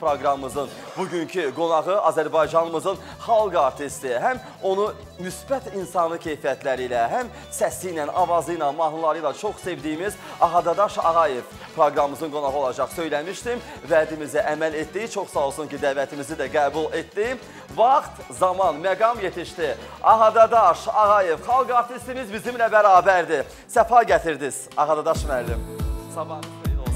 proqramımızın bugünkü qonağı Azərbaycanımızın xalq artisti. Həm onu müsbət insanı keyfiyyətləri ilə, həm səsi ilə, avazı ilə, mahnıları ilə çox sevdiyimiz Ağadadaş Ağayev proqramımızın qonağı olacaq. Söyləmişdim, vədimizə əməl etdi. Çox sağ olsun ki, dəvətimizi də qəbul etdi. Vaxt, zaman, məqam yetişdi. Ağadadaş Ağayev, xalq artistimiz bizimlə bərabərdir. Səfa gətirdiniz, Ağadadaş müəllim. Sabahınız xeyir olsun.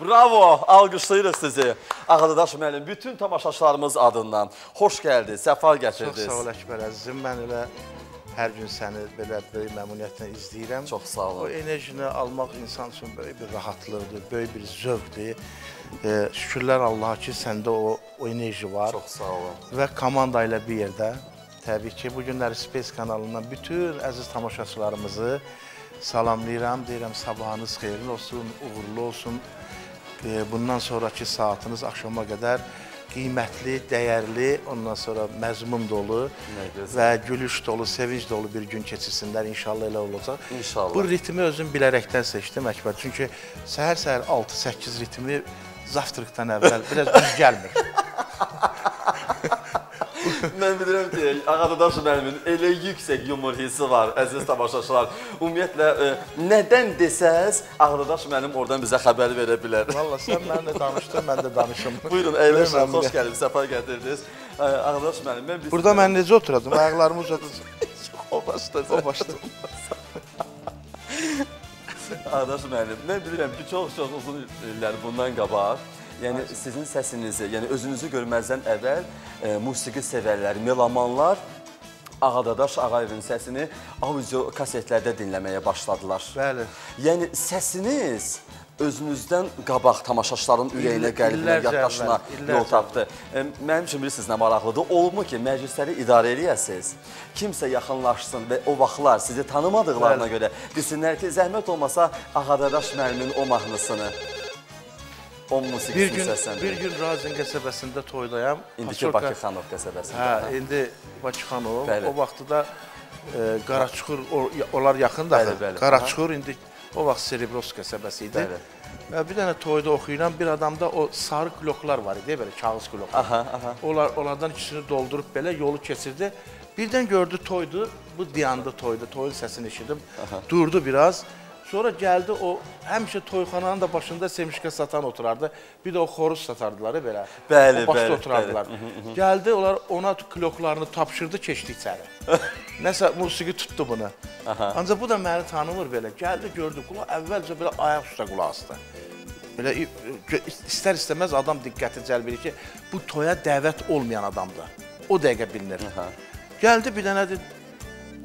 Bravo, alqışlayırıq sizi. Ağadadaş müəllim, bütün tamaşaçılarımız adından xoş gəldi, səfa gətirdiniz. Çox sağ ol Əkbər əzizim, mən elə hər gün səni belə böyük məmnuniyyətlə izləyirəm. Çox sağ olun. O enerjini almaq insan üçün böyük bir rahatlıqdır, böyük bir zövqdür. Şükürlər Allaha ki, səndə o enerji var. Çox sağ olun. Və komanda ilə bir yerdə, təbii ki, bu günləri Space kanalından bütün əziz tamaşaçılarımızı salamlayıram. Deyirəm, sabahınız xeyirli olsun, uğurlu olsun. Bundan sonraki saatiniz axşama qədər qiymətli, dəyərli, ondan sonra məzmun dolu və gülüş dolu, sevinç dolu bir gün keçirsinlər. İnşallah elə olacaq. İnşallah. Bu ritmi özüm bilərəkdən seçdim Əkbər. Çünki səhər-səhər 6-8 ritmi zavtırıqdan əvvəl biraz düz gəlmir. Mən bilirəm ki, Ağadadaş müəllimin elə yüksək yumor hissi var, əziz tamaşaçılar. Ümumiyyətlə, nədən desəz, Ağadadaş müəllim oradan bizə xəbər verə bilər. Valla sən mənimlə danışdın, mən də danışım. Buyurun, əyləşin, xoş gəlib, səfa gətirdiniz. Ağadadaş müəllim, mən bilsin. Burada mən necə oturadım, ayaqlarımı uzadacam. O başda. Ağadadaş müəllim, mən bilirəm ki, çox uzun illər bundan qabaq, yəni sizin səsinizi, yəni özünüzü görməzdən əvvəl musiqi sevərlər, melamanlar Ağadadaş Ağayevin səsini audio kasetlərdə dinləməyə başladılar. Bəli. Yəni səsiniz özünüzdən qabaq tamaşaçıların ürəyinə, qəlbinə, yaddaşına yol tapdı. Mənim üçün bilirsiniz nə maraqlıdır? Olubmu ki, məclisləri idarə eləyəsiniz, kimsə yaxınlaşsın və o vaxtlar sizi tanımadıqlarına görə desinlər ki, zəhmət olmasa Ağadadaş müəllimin o mahnısını, o musiqisini səsləndirir. Bir gün Razin qəsəbəsində toydayam. İndiki Bakıxanov qəsəbəsində. Hə, indi Bakıxanov. O vaxtı da Qaraçuxur, onlar yaxındadır. Qaraçuxur indi o vaxt Serebros qəsəbəsi idi. Bir dənə toyda oxuyuram, bir adamda o sarı kloklar var idi, belə kağız kloklar. Onlardan içini doldurub belə yolu keçirdi. Birdən gördü toydu, bu dayandı toydu, toyun səsini eşidim, durdu biraz. Sonra gəldi o, həmişə toyxananın da başında semişkə satan oturardı. Bir də o xoruz satardılar belə. Bəli, o başda oturardılar. Gəldi, onlar ona kloklarını tapşırdı, keçdi içəri. Nəsə musiqi tutdu bunu. Ancaq bu da məni tanımır belə. Gəldi, gördü, əvvəlcə belə ayaq üstə qulaq asdı. Belə istər-istəməz adam diqqəti cəlb edir ki, bu toya dəvət olmayan adamdır. O dəqiqə bilinir. Gəldi, bir dənə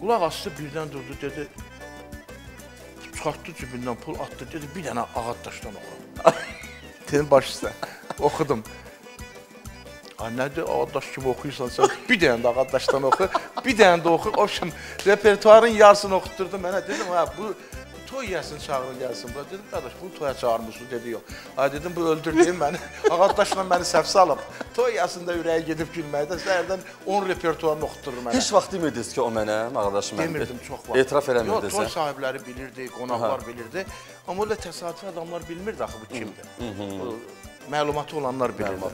qulaq asdı, birdən durdu, dedi, çıxartdı cibindən pul atdı, dedi, bir dənə Ağadadaşdan oxu. Dedim, baş üstə, oxudum. Nədir, Ağadadaş kimi oxuyursan sən, bir dənə də Ağadadaşdan oxu, bir dənə də oxu. O üçün repertuarın yarısını oxutdurdu mənə. Dedim, bu toy yəsin, çağırın gəlsin. Dedim, qardaş, bunu toya çağırmışsın, dedi, yox. Dedim, bu öldürdüyüm məni, Ağadadaşla məni səhv salıb. Toy yəsində ürəyə gedib gülməkdə, səhərdən 10 repertuarını oxutdurur mənə. Heç vaxt demirdiniz ki, o mənə, Ağadaş müəllim? Demirdim, çox vaxt. Etiraf eləmirdiniz? Yox, toy sahibləri bilirdi, qonaqlar bilirdi. Amma öyle təsadüfi adamlar bilmirdi axı bu kimdir. Məlumatı olanlar bilirdi.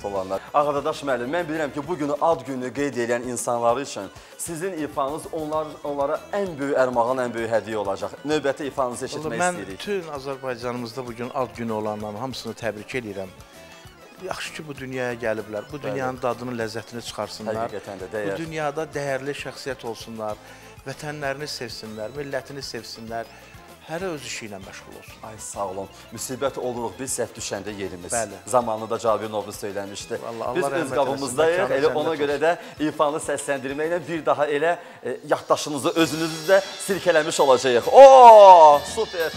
Ağadadaş müəllim, mən bilirəm ki, bugünü ad günü qeyd edən insanları üçün sizin ifanız onlara ən böyük ərmağan, ən böyük hədiyyə olacaq. Növbəti ifanızı eşitmək istəyirik. Mən bütün Azərbaycanımızda bugün ad günü olanların hamısını təbrik edirəm. Yaxşı ki, bu dünyaya gəliblər. Bu dünyanın dadını, ləzzətini çıxarsınlar. Həqiqətən də dəyər. Bu dünyada dəyərli şəxsiyyət olsunlar, vətənlərini sevsinlər, millətini sevsinlər. Hərə öz işi ilə məşğul olsun. Ay, sağ olun. Müsibət oluruq biz səhv düşəndə yerimiz. Bəli. Zamanında Cabir Novruz söyləmişdi. Biz öz qabımızdayıq, elə ona görə də ifanı səsləndirməklə bir daha elə yaddaşınızı, özünüzü də silkələmiş olacağıq. Oo, super!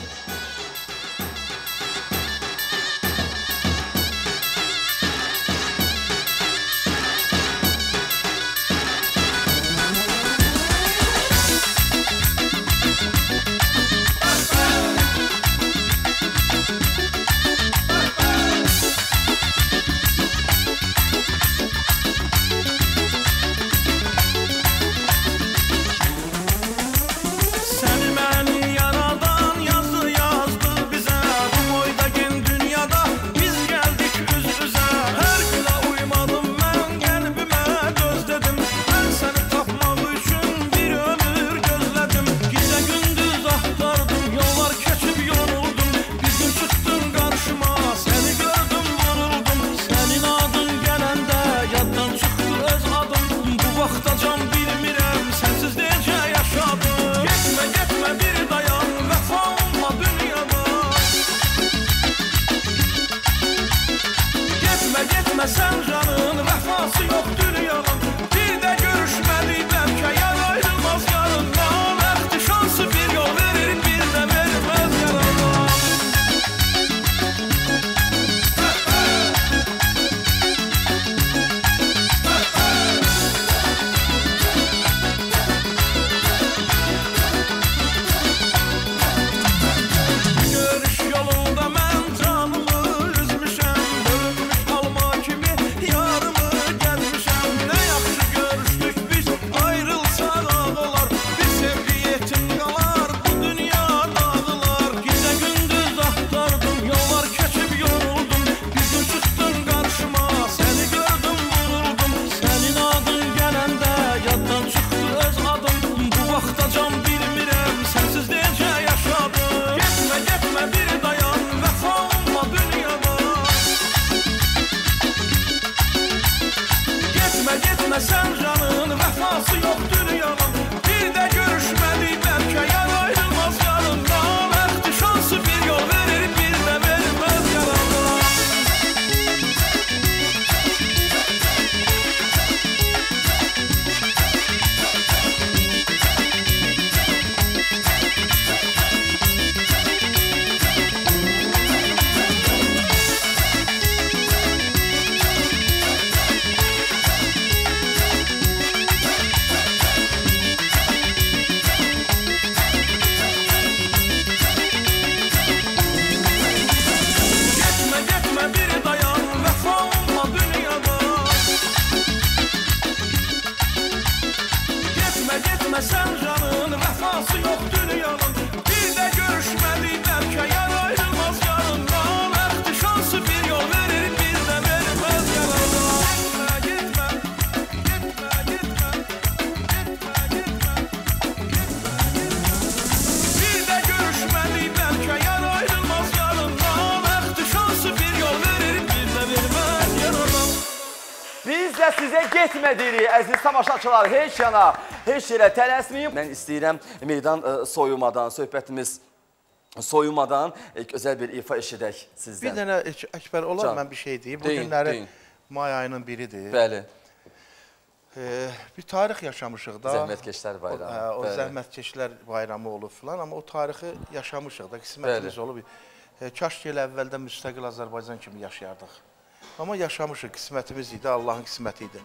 Yarımı sizə getmədirik, əziz tamaşaçılar, heç yana, heç yerə tələsməyin. Mən istəyirəm meydan soyumadan, söhbətimiz soyumadan gözəl bir ifa eşidək sizdən. Bir dənə Əkbər, olar mən bir şey deyim. Bu günləri may ayının biridir. Bəli. Bir tarix yaşamışıq da. Zəhmətkeşlər bayramı. O zəhmətkeşlər bayramı olub filan, amma o tarixi yaşamışıq da, qismətimiz olub. Kaş ki, əvvəldən müstəqil Azərbaycan kimi yaşayardıq. Amma yaşamışıq, qismətimiz idi, Allahın qisməti idi.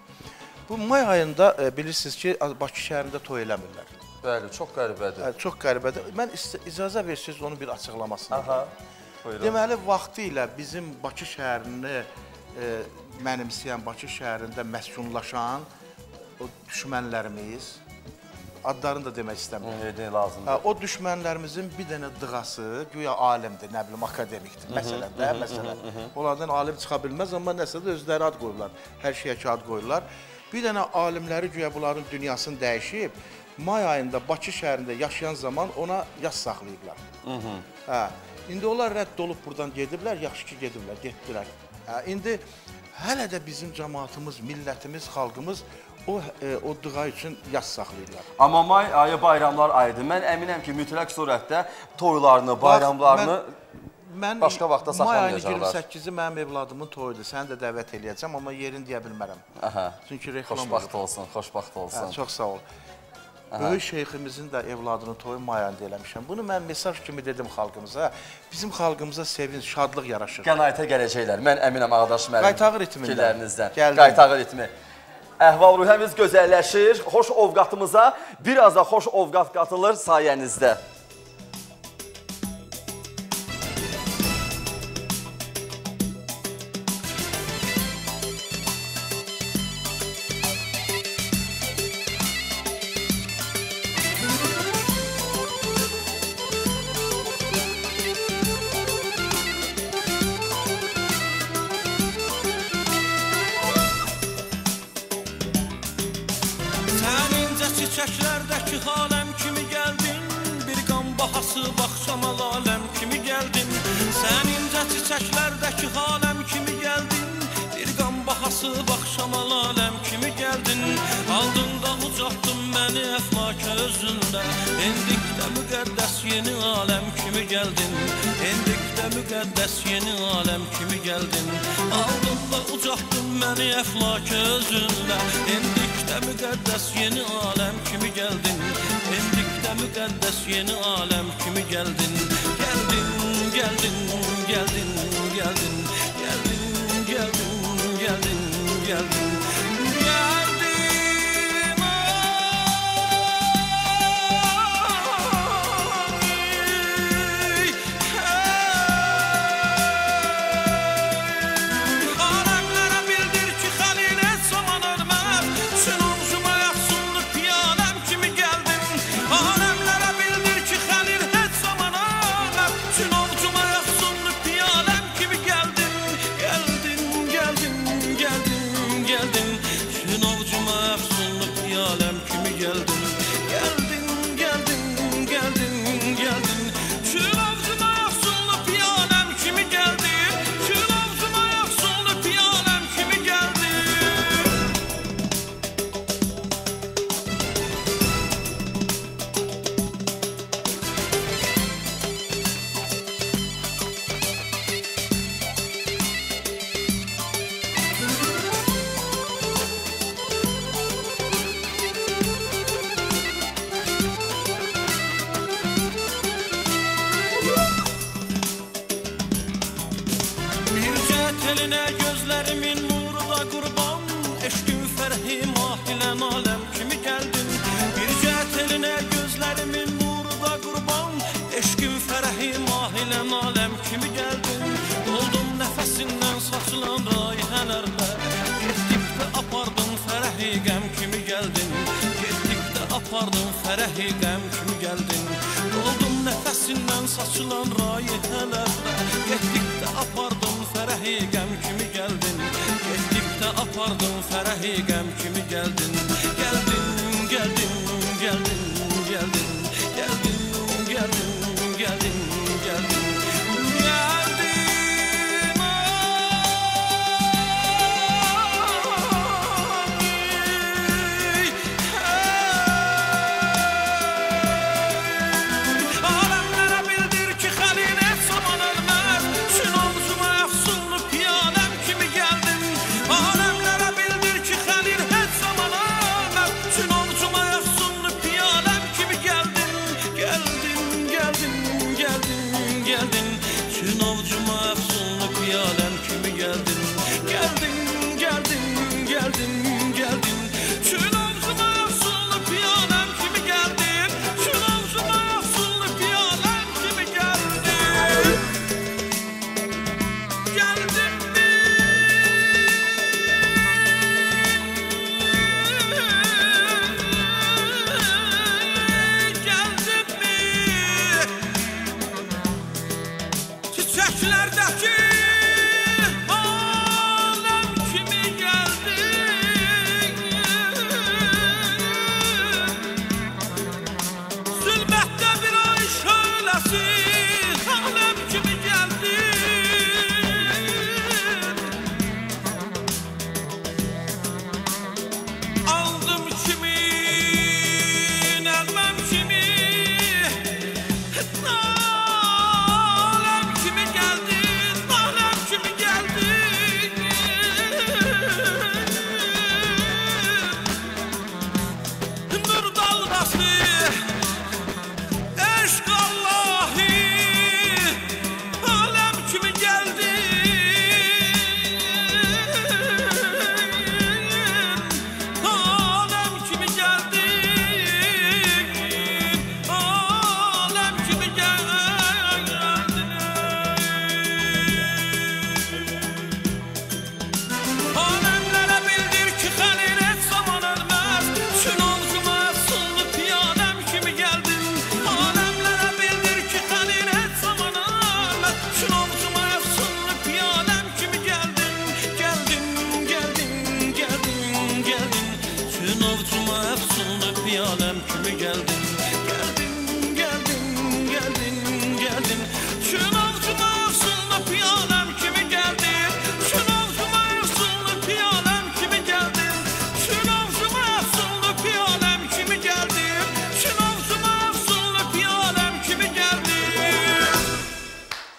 Bu may ayında bilirsiniz ki, Bakı şəhərində toy eləmirlər. Bəli, çox qəribədir. Çox qəribədir. Mən icazə versiniz onun bir açıqlamasını. Aha, buyurun. Deməli, vaxtı ilə bizim Bakı şəhərini mənimsəyən, Bakı şəhərində məskunlaşan o düşmənlərimiz, adlarını da demək istəmirəm. O düşmənlərimizin bir dənə dığası, güya alimdir, nə bilim, akademikdir, məsələn. Onlardan alim çıxa bilməz, amma nəsə də özləri ad qoyurlar, hər şeyə ki ad qoyurlar. Bir dənə alimləri güya bunların dünyasını dəyişib, may ayında Bakı şəhərində yaşayan zaman ona yas saxlayıblar. İndi onlar rədd olub buradan gediblər, yaxşı ki gediblər, getdilər. İndi hələ də bizim cəmaatımız, millətimiz, xalqımız o dığa üçün yas saxlayırlar. Amma may ayı bayramlar ayıdır. Mən əminəm ki, mütləq surətdə toylarını, bayramlarını başqa vaxta saxlamayacaqlar. May ayının 28-i mənim evladımın toyudur. Səni də dəvət eləyəcəm, amma yerini deyə bilmərəm. Çünki reklam olur. Xoşbaxt olsun, xoşbaxt olsun. Çox sağ ol. Böyük şeyximizin də evladının toyu may ayında eləmişəm. Bunu mən mesaj kimi dedim xalqımıza. Bizim xalqımıza sevinç, şadlıq yaraşır. Qənaətə gələcəklər. Mən əminəm Ağadaş müəllim fikirlərinizdən. Qaytağı ritmi. Əhval-ruhiyyəmiz gözəlləşir. Xoş ovqatımıza biraz da xoş ovqat qatılır sayənizdə. Çiçəklərdəki xaləm kimi gəldin, bir qan bahası baxşama laləm kimi gəldin. Sən incə çiçəklərdəki xaləm kimi gəldin, bir qan bahası baxşama laləm kimi gəldin. Aldında ucaqdın məni əflak özündə, endikdə müqəddəs yeni aləm kimi gəldin. Endikdə müqəddəs yeni aləm kimi gəldin. Aldında ucaqdın məni əflak özündə, endikdə müqəddəs yeni aləm kimi gəldin. Endikdə müqəddəs yeni aləm kimi gəldin. Gəldin, gəldin, gəldin, gəldin, gəldin, gəldin, gəldin, gəldin. Teline gözlerimin nuru da qurban, eşqin fərhi mahilən aləm kimi gəldin. Bircə teline gözlerimin nuru da qurban, eşqin fərhi mahilən aləm kimi gəldin. Doldum nəfəsindən saçılan rayihələrlə, getdikdə apardın fərəhi qəm kimi gəldin. Getdikdə apardın fərəhi qəm kimi gəldin. Doldum nəfəsindən saçılan rayihələrlə, getdikdə apardın fərəhi qəm kimi gəldin. Getdikdə apardın fərəhi qəm kimi gəldin. Gəldin, gəldin, gəldin, gəldin, gəldin, gəldin, gəldin, gəldin. Gəldim,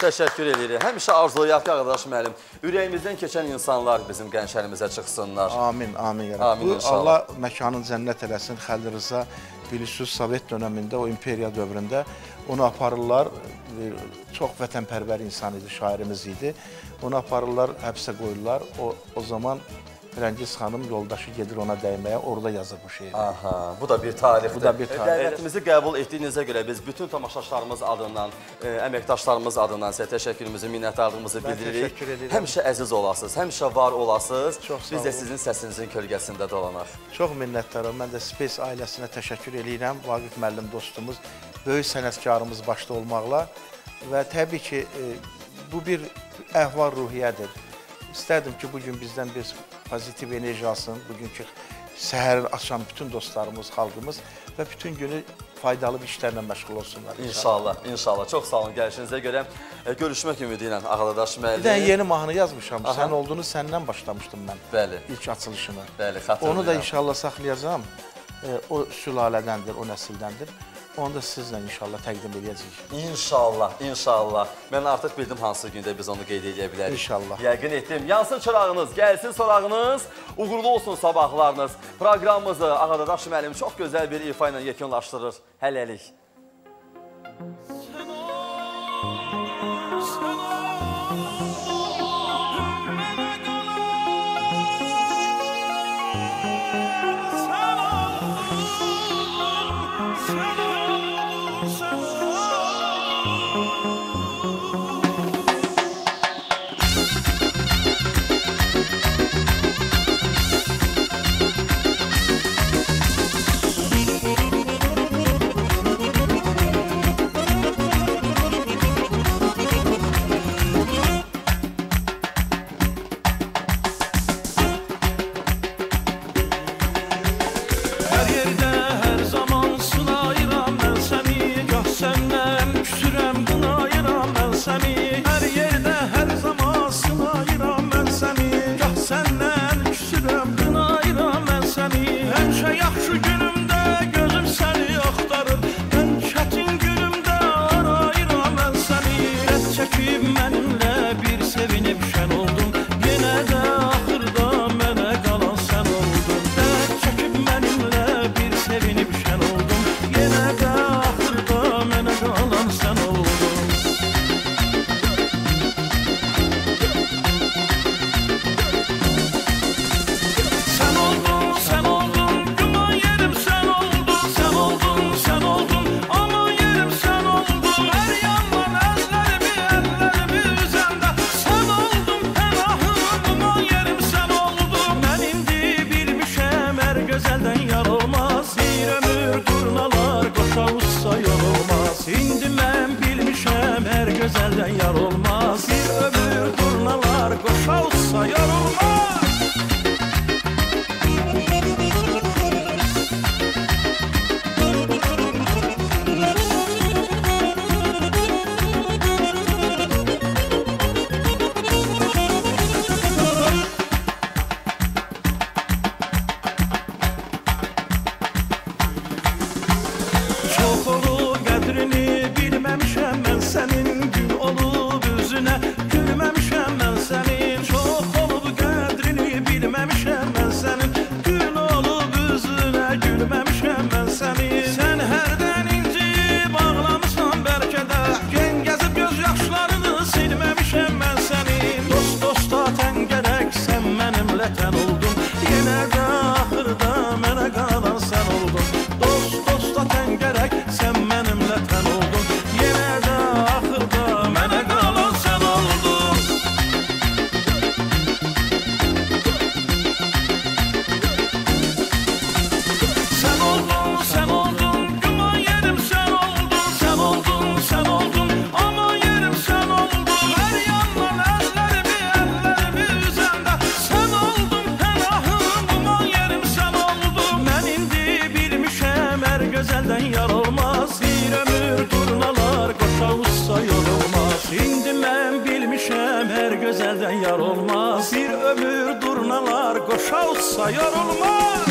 Təşəkkür edirik. Həmişə arzulayaq ki, Ağadaş müəllim, ürəyimizdən keçən insanlar bizim gənclərimizə çıxsınlar. Amin, amin. Amin inşallah. Allah məkanın cənnət eləsin. Xəlil Rza bilirsiniz, Sovet dönəmində, o imperiya dövründə onu aparırlar. Çox vətənpərvər insan idi, şairimiz idi. Onu aparırlar, həbsə qoyurlar. O zaman Firəngiz xanım yoldaşı gedir ona dəyməyə, orada yazır bu şeiri. Aha, bu da bir tarixdir. Bu da bir tarix. Dəvətimizi qəbul etdiyinizə görə biz bütün tamaşaçılarımız adından, əməkdaşlarımız adından sizə təşəkkürümüzü, minnətdarlığımızı bildiririk. Təşəkkür edirəm. Həmişə əziz olasınız, həmişə var olasınız. Çox sağ Biz də olun. sizin səsinizin kölgəsində dolanaq. Çox minnətdaram. Mən də Space ailəsinə təşəkkür edirəm. Vaqif müəllim dostumuz, böyük sənətkarımız başda olmaqla və təbii ki, bu bir əhval-ruhiyyədir. İstərdim ki, bugün bizdən bir pozitiv enerji alsın, bugünkü səhərin açan bütün dostlarımız, xalqımız və bütün günü faydalı bir işlərlə məşğul olsunlar. İnşallah, inşallah. Çox sağ olun gəlişinizə görə. Görüşmək ümidi ilə Ağadaş müəllim. Bir dənə yeni mahnı yazmışam. Sən olduğunu səndən başlamışdım mən. Bəli. İlk açılışını. Bəli, xatırlayıram. Onu da inşallah saxlayacağam. O sülalədəndir, o nəsildəndir. Onu da sizlə inşallah təqdim edəcəyik. İnşallah, inşallah. Mən artıq bildim hansı gündə biz onu qeyd edə bilərik. İnşallah. Yəqin etdim. Yansın çırağınız, gəlsin sorağınız, uğurlu olsun sabahlarınız. Proqramımızı Ağadaş müəllim çox gözəl bir ifa ilə yekunlaşdırır. Hələlik. Gözəldən yar olmaz. Bir ömür durnalar qoşa olsa yar olmaz.